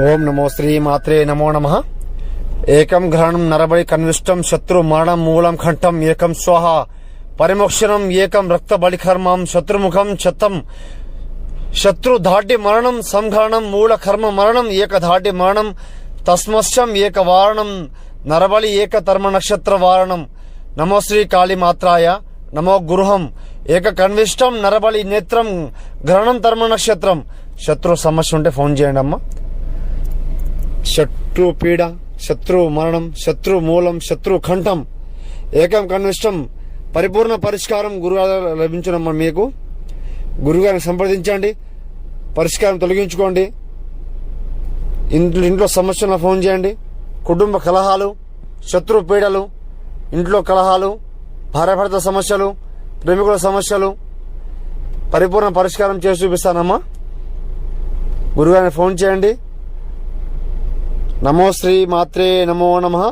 ఓం నమో శ్రీ మాత్రే నమో నమః. ఏకం గ్రహణం నరబలి కన్విష్టం శత్రు మరణం మూలం కంఠం ఏకం స్వాహ పరిమోక్షణం ఏకం రక్త బలికర్మం శత్రుముఖం చత్తం శత్రుధాటి మరణం సంఘరణం మూల కర్మ మరణం ఏకధాటి మరణం తస్మశ్యం ఏక వారణం నరబలి ఏక తర్మ నక్షత్ర వారణం. నమో శ్రీ కాళీమాత్రాయ నమో గురుహం ఏక కన్విష్టం నరబలి నేత్రం గ్రహణం తర్మ నక్షత్రం. శత్రు సమస్య ఉంటే ఫోన్ చేయండి అమ్మా. శత్రు పీడ, శత్రు మరణం, శత్రు మూలం, శత్రు కంఠం ఏకం కన్విష్టం పరిపూర్ణ పరిష్కారం గురుగారు లభించడమ్మా. మీకు గురుగారిని సంప్రదించండి, పరిష్కారం తొలగించుకోండి. ఇంట్లో సమస్యలను ఫోన్ చేయండి. కుటుంబ కలహాలు, శత్రు పీడలు, ఇంట్లో కలహాలు, భార్యాభర్త సమస్యలు, ప్రేమికుల సమస్యలు పరిపూర్ణ పరిష్కారం చేసి చూపిస్తానమ్మా. గురుగారిని ఫోన్ చేయండి. నమో శ్రీ మాత్రే నమో నమః.